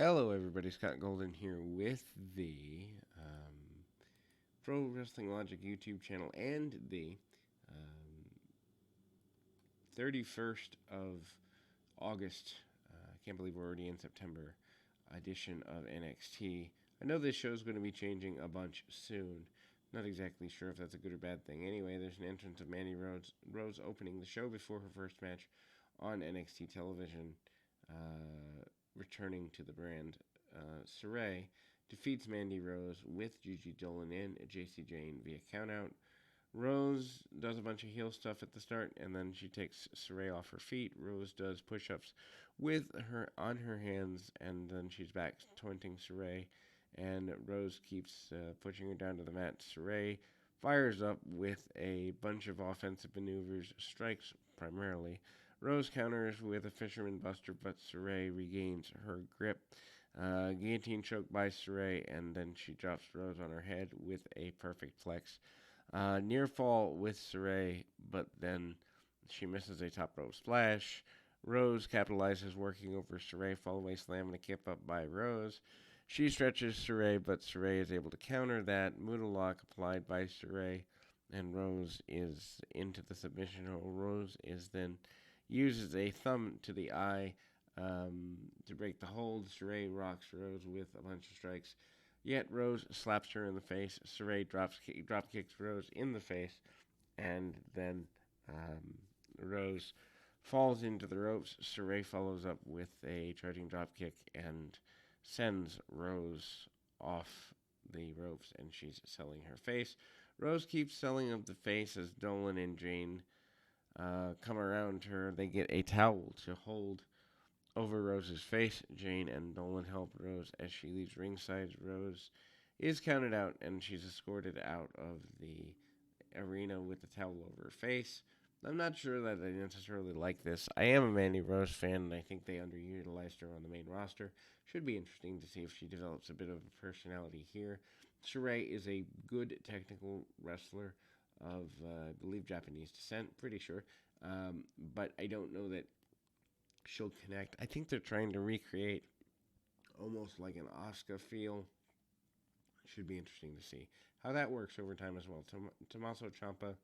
Hello, everybody. Scott Golden here with the Pro Wrestling Logic YouTube channel and the um, 31st of August. I can't believe we're already in September edition of NXT. I know this show is going to be changing a bunch soon. Not exactly sure if that's a good or bad thing. Anyway, there's an entrance of Mandy Rose opening the show before her first match on NXT television. Returning to the brand, Saray defeats Mandy Rose with Gigi Dolan and JC Jane via countout. Rose does a bunch of heel stuff at the start, and then she takes Saray off her feet. Rose does push-ups with her on her hands, and then she's back taunting Saray, and Rose keeps pushing her down to the mat. Saray fires up with a bunch of offensive maneuvers, strikes primarily. Rose counters with a Fisherman Buster, but Saray regains her grip. Guillotine choke by Saray, and then she drops Rose on her head with a perfect flex. Near fall with Saray, but then she misses a top rope splash. Rose capitalizes, working over Saray, fallaway slam and a kip up by Rose. She stretches Saray, but Saray is able to counter that. Muda lock applied by Saray, and Rose is into the submission hole. Rose is then uses a thumb to the eye to break the hold. Saray rocks Rose with a bunch of strikes. Yet Rose slaps her in the face. Saray drop kicks Rose in the face, and then Rose falls into the ropes. Saray follows up with a charging drop kick and sends Rose off the ropes, and she's selling her face. Rose keeps selling of the face as Dolan and Jane come around her. They get a towel to hold over Rose's face. Jane and Dolan help Rose as she leaves ringside. Rose is counted out, and she's escorted out of the arena with the towel over her face. I'm not sure that I necessarily like this. I am a Mandy Rose fan, and I think they underutilized her on the main roster. Should be interesting to see if she develops a bit of a personality here. Saray is a good technical wrestler of, I believe, Japanese descent, pretty sure. But I don't know that she'll connect. I think they're trying to recreate almost like an Asuka feel. Should be interesting to see how that works over time as well. Tommaso Champa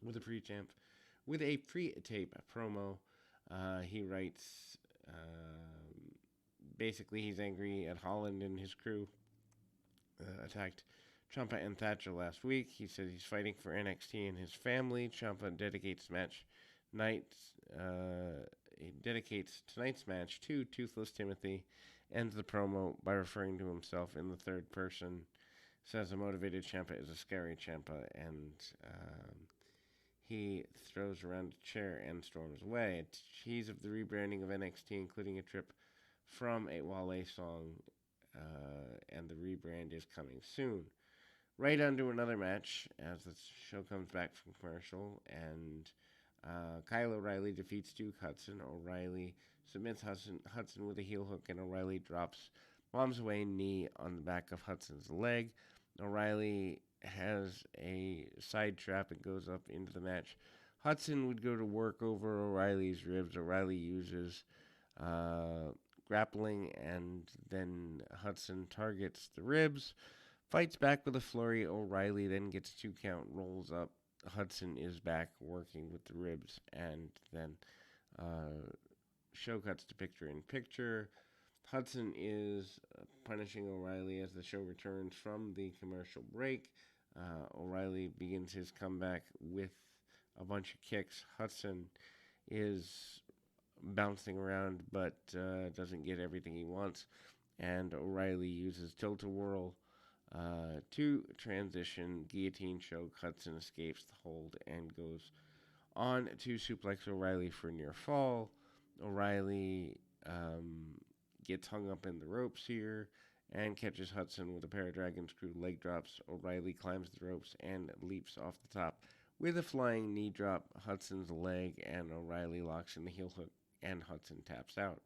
with a pre-tape promo. He writes, basically he's angry at Holland and his crew attacked Champa and Thatcher last week. He said he's fighting for NXT and his family. Champa dedicates tonight's match to Toothless Timothy. Ends the promo by referring to himself in the third person. Says a motivated Champa is a scary Champa, and he throws around a chair and storms away. A tease of the rebranding of NXT, including a trip from a Wale song, and the rebrand is coming soon. Right on to another match as the show comes back from commercial, and Kyle O'Reilly defeats Duke Hudson. O'Reilly submits Hudson with a heel hook, and O'Reilly drops bombs away knee on the back of Hudson's leg. O'Reilly has a side trap and goes up into the match. Hudson would go to work over O'Reilly's ribs. O'Reilly uses grappling, and then Hudson targets the ribs, fights back with a flurry. O'Reilly then gets 2 count, rolls up. Hudson is back working with the ribs, and then show cuts to picture-in-picture. Hudson is punishing O'Reilly as the show returns from the commercial break. O'Reilly begins his comeback with a bunch of kicks. Hudson is bouncing around but doesn't get everything he wants, and O'Reilly uses tilt-a-whirl to transition, guillotine choke. Hudson escapes the hold and goes on to suplex O'Reilly for near fall. O'Reilly gets hung up in the ropes here and catches Hudson with a pair of dragon screw leg drops. O'Reilly climbs the ropes and leaps off the top with a flying knee drop. Hudson's leg, and O'Reilly locks in the heel hook, and Hudson taps out.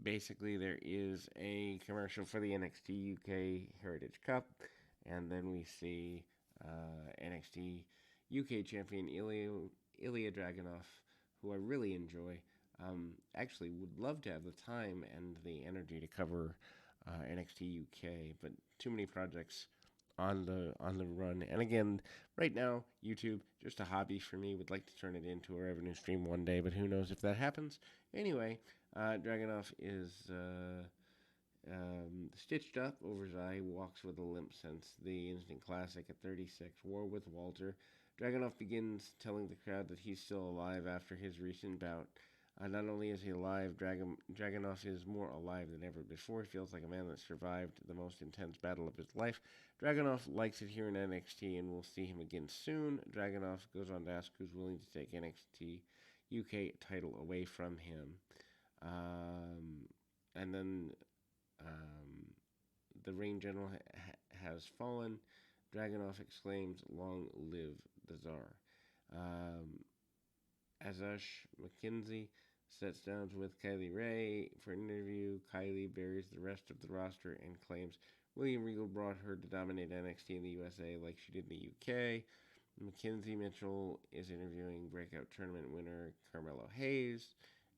Basically, there is a commercial for the NXT UK Heritage Cup, and then we see NXT UK champion Ilya Dragunov, who I really enjoy, Actually, would love to have the time and the energy to cover NXT UK, but too many projects on the run. And again, right now, YouTube just a hobby for me. Would like to turn it into a revenue stream one day, but who knows if that happens. Anyway, Dragunov is stitched up over his eye, walks with a limp since the Instant Classic at 36, war with Walter. Dragunov begins telling the crowd that he's still alive after his recent bout. Not only is he alive, Dragunov is more alive than ever before. He feels like a man that survived the most intense battle of his life. Dragunov likes it here in NXT, and we'll see him again soon. Dragunov goes on to ask who's willing to take NXT UK title away from him. And then the Reign General has fallen. Dragunov exclaims, "Long live the Tsar." Azash McKenzie sits down with Kylie Ray for an interview. Kylie buries the rest of the roster and claims William Regal brought her to dominate NXT in the USA like she did in the UK. Mackenzie Mitchell is interviewing breakout tournament winner Carmelo Hayes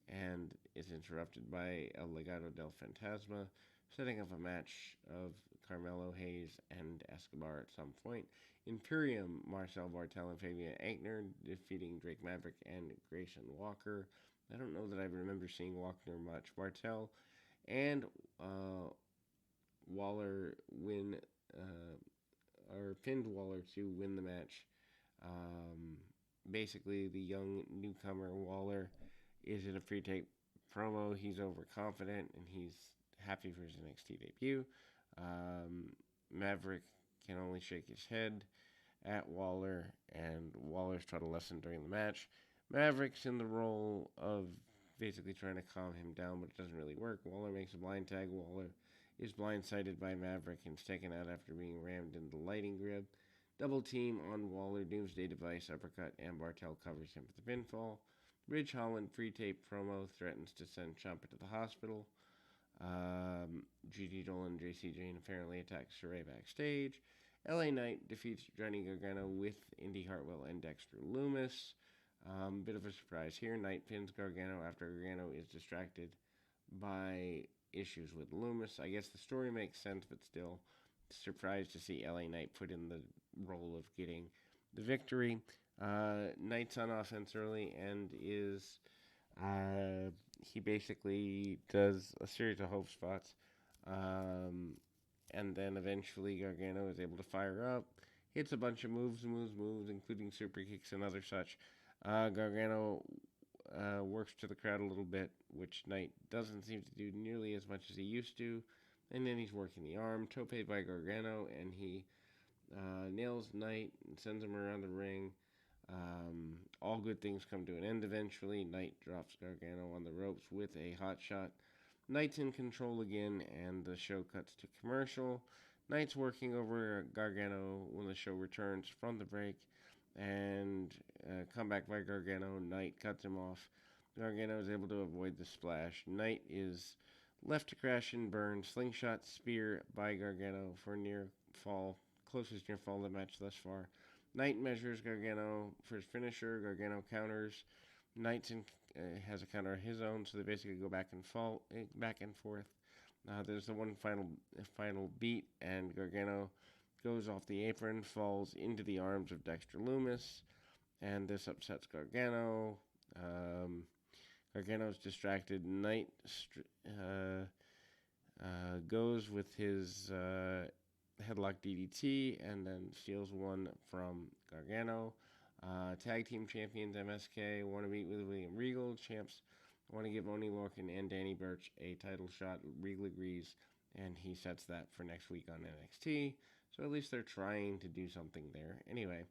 and is interrupted by El Legado del Fantasma, setting up a match of Carmelo Hayes and Escobar at some point. Imperium, Marcel Bartel and Fabian Aichner defeating Drake Maverick and Grayson Walker. I don't know that I remember seeing Walker much. Bartel and Waller pinned Waller to win the match. Basically, the young newcomer Waller is in a pre-tape promo. He's overconfident and he's happy for his NXT debut. Maverick can only shake his head at Waller, and Waller's taught a lesson during the match. Maverick's in the role of basically trying to calm him down, but it doesn't really work. Waller makes a blind tag. Waller is blindsided by Maverick and is taken out after being rammed into the lighting grid. Double team on Waller, Doomsday Device, uppercut, and Bartel covers him for the pinfall. Ridge Holland pre-tape promo threatens to send Champa to the hospital. GT Dolan and JC Jane apparently attacks Saray backstage. LA Knight defeats Johnny Gargano with Indy Hartwell and Dexter Lumis. Bit of a surprise here. Knight pins Gargano after Gargano is distracted by issues with Lumis. I guess the story makes sense, but still surprised to see LA Knight put in the role of getting the victory. Knight's on offense early and is he basically does a series of hope spots, and then eventually Gargano is able to fire up, hits a bunch of moves, including super kicks and other such. Gargano works to the crowd a little bit, which Knight doesn't seem to do nearly as much as he used to, and then he's working the arm, tope by Gargano, and he nails Knight and sends him around the ring. All good things come to an end eventually. Knight drops Gargano on the ropes with a hot shot. Knight's in control again, and the show cuts to commercial. Knight's working over Gargano when the show returns from the break, and comeback by Gargano. Knight cuts him off. Gargano is able to avoid the splash. Knight is left to crash and burn. Slingshot spear by Gargano for near fall. Closest near fall of the match thus far. Knight measures Gargano for his finisher. Gargano counters. Knight has a counter of his own, so they basically go back and forth. There's the one final beat, and Gargano goes off the apron, falls into the arms of Dexter Lumis, and this upsets Gargano. Gargano's distracted. Knight goes with his headlock DDT and then steals one from Gargano. Tag team champions MSK want to meet with William Regal. Champs want to give Oney Lorcan and Danny Burch a title shot. Regal agrees, and he sets that for next week on NXT. So at least they're trying to do something there. Anyway,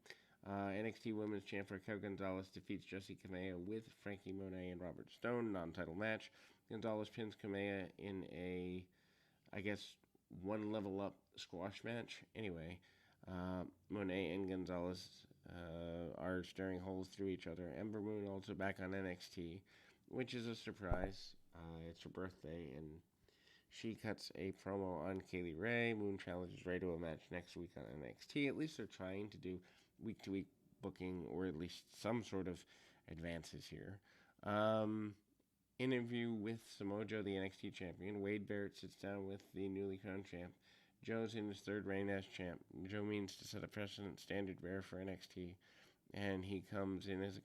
NXT Women's Champ Raquel Gonzalez defeats Jessie Kamea with Frankie Monet and Robert Stone. Non-title match. Gonzalez pins Kamea in a, I guess, one level up squash match. Anyway, Monet and Gonzalez are staring holes through each other. Ember Moon also back on NXT, which is a surprise. It's her birthday, and she cuts a promo on Kaylee Ray. Moon challenges Ray to a match next week on NXT. At least they're trying to do week-to-week booking, or at least some sort of advances here. interview with Samoa Joe, the NXT champion. Wade Barrett sits down with the newly crowned champ. Joe's in his third reign as champ. Joe means to set a precedent standard bearer for NXT, and he comes in as a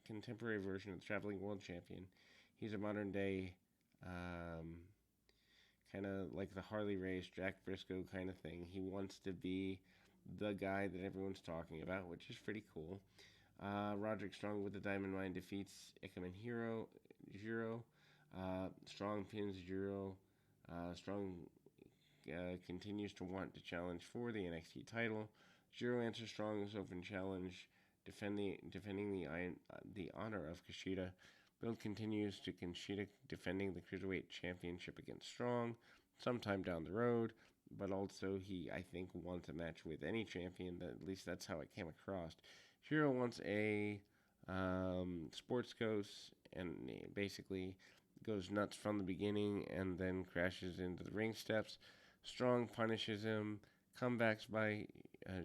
contemporary version of the traveling world champion. He's a modern day, kind of like the Harley Race, Jack Briscoe kind of thing. He wants to be the guy that everyone's talking about, which is pretty cool. Roderick Strong with the Diamond Mine defeats Ikemen Jiro. Strong pins Jiro. Strong continues to want to challenge for the NXT title. Jiro answers Strong's open challenge, defending the honor of Kushida. Build continues to Kushida defending the Cruiserweight Championship against Strong sometime down the road, but also he, I think, wants a match with any champion. At least that's how it came across. Jiro wants a sports coast and basically goes nuts from the beginning and then crashes into the ring steps. Strong punishes him, comebacks by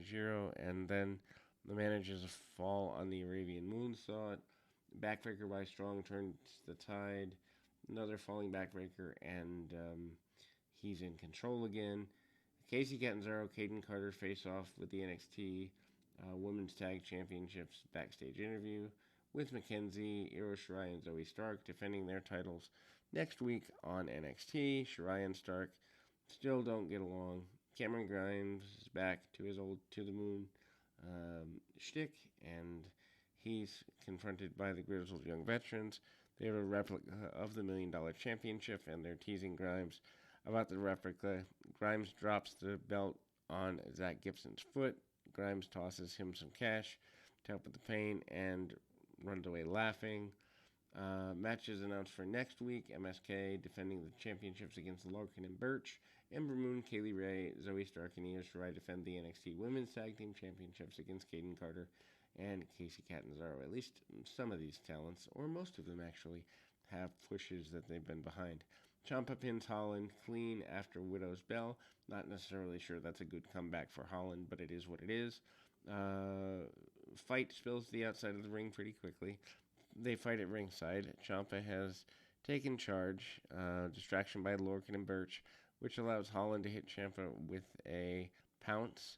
Jiro, and then manages a fall on the Arabian Moonsault. Backbreaker by Strong turns the tide. Another falling backbreaker, and he's in control again. Casey Catanzaro, Caden Carter face off with the NXT Women's Tag Championships backstage interview with Mackenzie, Io Shirai, and Zoe Stark defending their titles next week on NXT. Shirai and Stark still don't get along. Cameron Grimes is back to his old to the moon shtick, and he's confronted by the grizzled young veterans. They have a replica of the $1 Million Championship, and they're teasing Grimes about the replica. Grimes drops the belt on Zach Gibson's foot. Grimes tosses him some cash to help with the pain and runs away laughing. Matches announced for next week. MSK defending the championships against Larkin and Birch. Ember Moon, Kaylee Ray, Zoe Stark, and Io Shirai defend the NXT Women's Tag Team Championships against Caden Carter and Casey Catanzaro. At least some of these talents, or most of them actually, have pushes that they've been behind. Ciampa pins Holland clean after Widow's Bell. Not necessarily sure that's a good comeback for Holland, but it is what it is. Fight spills to the outside of the ring pretty quickly. They fight at ringside. Ciampa has taken charge. Distraction by Lorcan and Birch, which allows Holland to hit Ciampa with a pounce.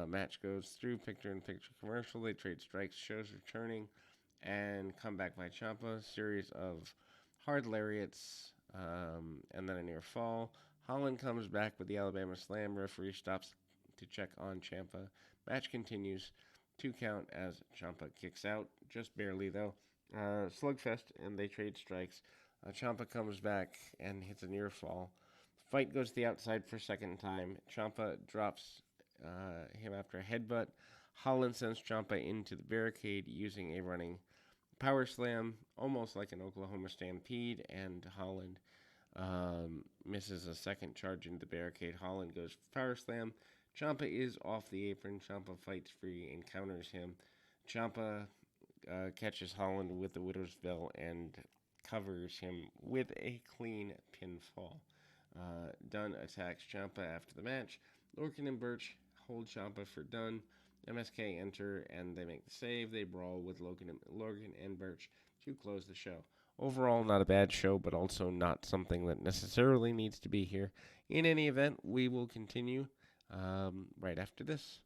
Match goes through picture-in-picture commercial. They trade strikes, shows returning, and comeback by Ciampa. Series of hard lariats, and then a near fall. Holland comes back with the Alabama Slam. Referee stops to check on Ciampa. Match continues. 2 count as Ciampa kicks out, just barely though. Slugfest, and they trade strikes. Ciampa comes back and hits a near fall. Fight goes to the outside for a second time. Ciampa drops him after a headbutt. Holland sends Ciampa into the barricade using a running power slam, almost like an Oklahoma Stampede, and Holland misses a second charge into the barricade. Holland goes for power slam. Ciampa is off the apron. Ciampa fights free and counters him. Ciampa catches Holland with the Widow's Bell and covers him with a clean pinfall. Dunn attacks Ciampa after the match. Lorcan and Birch hold Ciampa for Dunn. MSK enter and they make the save. They brawl with Lorcan and Birch to close the show. Overall, not a bad show, but also not something that necessarily needs to be here. In any event, we will continue right after this.